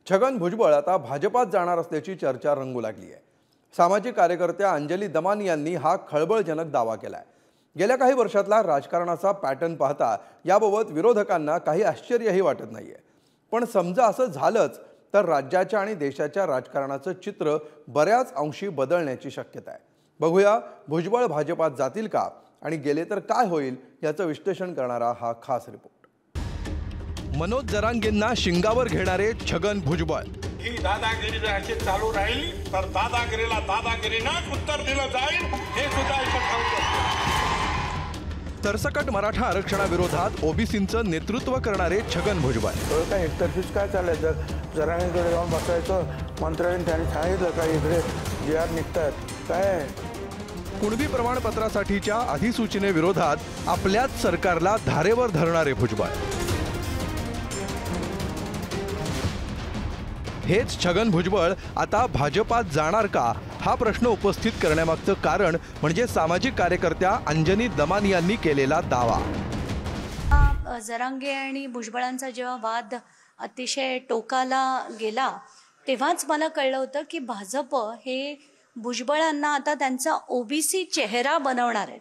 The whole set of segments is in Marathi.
छगन भुजबळ आता भाजपात जाणार असल्याची चर्चा रंगू लागली आहे। सामाजिक कार्यकर्त्या अंजली दमानी यांनी हा खळबळजनक दावा केलाय। गेल्या काही वर्षातला राजकारणाचा पॅटर्न पाहता याबाबत विरोधकांना काही आश्चर्यही वाटत नाहीये। पण समजा असं झालंच तर राज्याच्या आणि देशाच्या राजकारणाचं चित्र बऱ्याच अंशी बदलण्याची शक्यता आहे। बघूया भुजबळ भाजपात जातील का आणि गेले तर काय होईल याचं विश्लेषण करणारा हा खास रिपोर्ट। मनोज जरांगेंना शिंगावर घेणारे छगन भुजबळ। ही दादागिरी जर चालू राहील तर दादागिरीला दादागिरीनंच उत्तर दिलं जाईल हे सुद्धा इथं ठाऊक। सरसकट मराठा आरक्षणाविरोधात ओबीसींचं नेतृत्व करणारे छगन भुजबळ। काय एकतर्फीच काय चालायचं? जरांगेकडे जाऊन बसायचं, मंत्र्यांनी त्यांनी सांगितलं का इकडे जे आर निघतात काय? कुणबी प्रमाणपत्रासाठीच्या अधिसूचनेविरोधात आपल्याच सरकारला धारेवर धरणारे भुजबळ। हेच छगन भुजबळ आता भाजपात जाणार का हा प्रश्न उपस्थित करण्यामागचं कारण म्हणजे सामाजिक कार्यकर्त्या अंजली दमानी यांनी केलेला दावा। जरांगे आणि भुजबळांचा जेव्हा वाद अतिशय टोकाला गेला तेव्हाच मला कळलं होतं की भाजप हे भुजबळांना आता त्यांचा ओबीसी चेहरा बनवणार आहेत।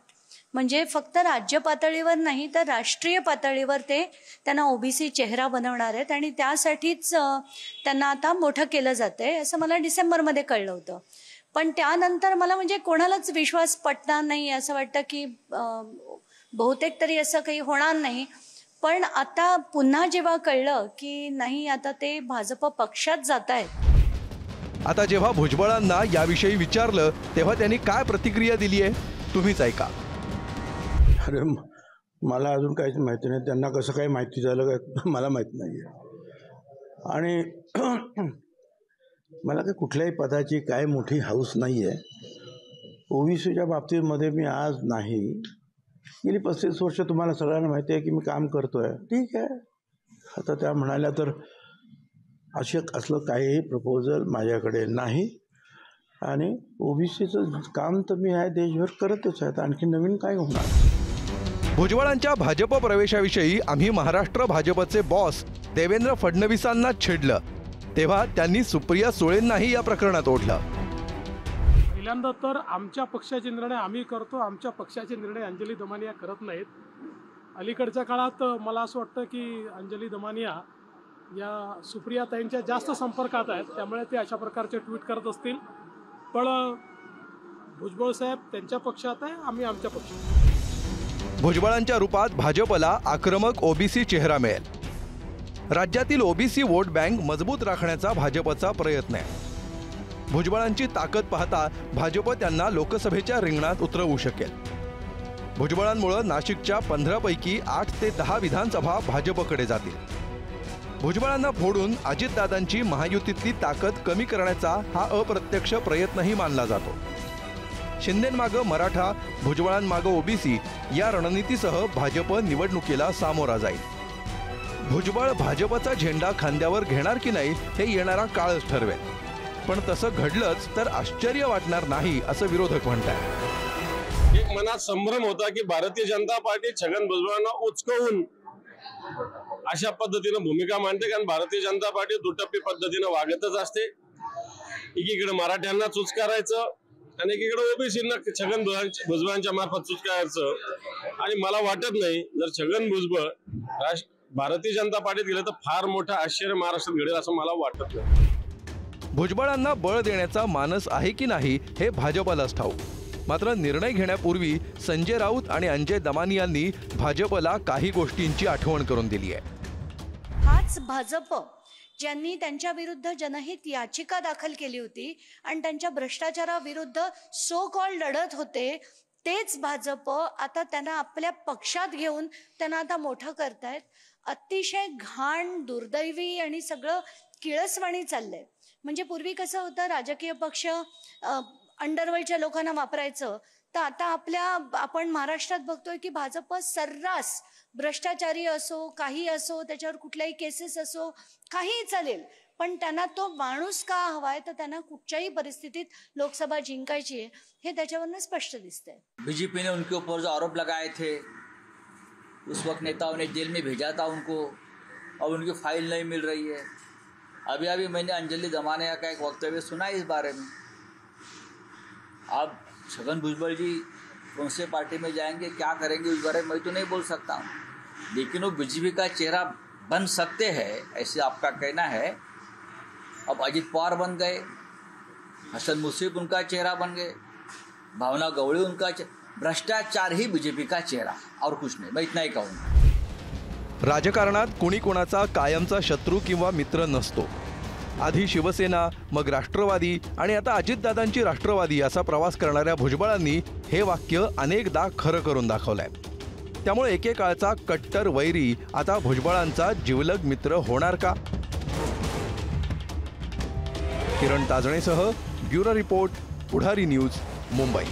म्हणजे फक्त राज्य पातळीवर नाही तर राष्ट्रीय पातळीवर ते त्यांना ओबीसी चेहरा बनवणार आहेत आणि त्यासाठीच त्यांना आता मोठं केलं जातंय असं मला डिसेंबरमध्ये कळलं होतं। पण त्यानंतर मला म्हणजे कोणालाच विश्वास पटणार नाही, असं वाटतं की बहुतेक तरी असं काही होणार नाही। पण आता पुन्हा जेव्हा कळलं की नाही आता ते भाजप पक्षात जात आहेत। आता जेव्हा भुजबळांना याविषयी विचारलं तेव्हा त्यांनी काय प्रतिक्रिया दिली आहे तुम्हीच ऐका। अरे मला अजून काहीच माहिती नाही, त्यांना कसं काही माहिती झालं काय मला माहीत नाही आहे। आणि मला काही कुठल्याही पदाची काय मोठी हौस नाही आहे। ओबीसीच्या बाबतीमध्ये मी आज नाही, गेली 35 वर्ष तुम्हाला सगळ्यांना माहिती आहे की मी काम करतो आहे, ठीक आहे। आता त्या म्हणाल्या तर असे असलं काहीही प्रपोजल माझ्याकडे नाही आणि ओबीसीचं काम तर मी आहे देशभर करतच आहे, आणखी नवीन काय होणार। भुजबळांच्या भाजप प्रवेशाविषयी आम्ही महाराष्ट्र भाजपचे बॉस देवेंद्र फडणवीसांना छेडलं तेव्हा त्यांनी सुप्रिया सुळेंनाही या प्रकरणात ओढलं। पहिल्यांदा तर आमच्या पक्षाचे निर्णय आम्ही करतो, आमच्या पक्षाचे निर्णय अंजली दमानिया करत नाहीत। अलीकडच्या काळात मला असं वाटतं की अंजली दमानिया या सुप्रियाताईंच्या जास्त संपर्कात आहेत, त्यामुळे ते अशा प्रकारचे ट्विट करत असतील। पण भुजबळ साहेब त्यांच्या पक्षात आहे, आम्ही आमच्या पक्षात। भुजबळांच्या रूपात भाजपला आक्रमक ओबीसी चेहरा मिळेल। राज्यातील ओबीसी वोट बँक मजबूत राखण्याचा भाजपचा प्रयत्न आहे। भुजबळांची ताकद पाहता भाजप त्यांना लोकसभेच्या रिंगणात उतरवू शकेल। भुजबळांमुळे नाशिकच्या 15 पैकी 8 ते 10 विधानसभा भाजपकडे जातील। भुजबळांना फोडून अजितदादांची महायुतीतली ताकद कमी करण्याचा हा अप्रत्यक्ष प्रयत्नही मानला जातो। शिंदेंमागं मराठा, भुजबळांमागं ओबीसी या रणनीतीसह भाजप निवडणुकीला सामोरा जाईल। भुजबळ भाजपचा झेंडा खांद्यावर घेणार की नाही हे येणारा काळच ठरवेल। पण तसं घडलंच तर आश्चर्य वाटणार नाही असं विरोधक म्हणतात। एक मनात संभ्रम होता की भारतीय जनता पार्टी छगन भुजबळांना उचकवून अशा पद्धतीनं भूमिका मांडते, कारण भारतीय जनता पार्टी दुटप्पी पद्धतीनं वागतच असते। एकीकडे मराठ्यांना चुचकारायचं आणि एकीकडे ओबीसींना छगन भुजबळांच्या मार्फत चुचकारायचं। आणि मला वाटत नाही जर छगन भुजबळ भारतीय जनता पार्टीत गेले तर फार मोठं आश्चर्य महाराष्ट्रात घडेल असं मला वाटत नाही। भुजबळांना बळ देण्याचा मानस आहे की नाही हे भाजपलाच ठाऊक। मात्र निर्णय घेण्यापूर्वी संजय राऊत आणि अंजली दमानी यांनी भाजपला काही गोष्टींची आठवण करून दिली आहे। हाच भाजप ज्यांनी त्यांच्या विरुद्ध जनहित याचिका दाखल केली होती आणि त्यांच्या भ्रष्टाचाराविरुद्ध सो कॉल लढत होते, तेच भाजप आता त्यांना आपल्या पक्षात घेऊन त्यांना आता मोठं करतायत। अतिशय घाण, दुर्दैवी आणि सगळं किळसवाणी चाललंय। म्हणजे पूर्वी कसं होतं, राजकीय पक्ष अंडरवर्ल्डच्या लोकांना वापरायचं, तर आता आपण महाराष्ट्रात बघतोय की भाजप सर्रास भ्रष्टाचारी असो, काही असो, त्याच्यावर कुठल्याही केसेस असो, काहीही चालेल, पण त्यांना तो माणूस का हवाय, तर त्यांना कुठच्याही परिस्थितीत लोकसभा जिंकायची आहे हे त्याच्यावरनं स्पष्ट दिसतंय। बीजेपी ने उनके ऊपर जो आरोप लगाए थे उस वक्त नेताओं ने जेल में भेजा था उनको, अब उनकी फाइल नहीं मिल रही है। अभी अभी मैंने अंजलि दमानिया का एक वक्तव्य सुना इस बारे में। अब छगन भुजबल जी कौन से पार्टी में जाएंगे, क्या करेंगे, उस बारे में मैं तो नहीं बोल सकता हूँ, लेकिन वो बीजेपी का चेहरा बन सकते हैं ऐसे आपका कहना है। अब अजित पवार बन गए, हसन मुश्रीफ उनका चेहरा बन गए, भावना गवळी उनका भ्रष्टाचार ही बीजेपी का चेहरा, और कुछ नहीं, मैं इतना ही कहूँगा। राजकारणात कुणी कोणाचा कायमचा शत्रू किंवा मित्र नसतो। आधी शिवसेना, मग राष्ट्रवादी आणि आता अजितदादांची राष्ट्रवादी असा प्रवास करणाऱ्या भुजबळांनी हे वाक्य अनेकदा खरं करून दाखवलंय। त्यामुळे एकेकाळचा कट्टर वैरी आता भुजबळांचा जिवलग मित्र होणार का? किरण ताजणेसह ब्युरो रिपोर्ट, पुढारी न्यूज, मुंबई।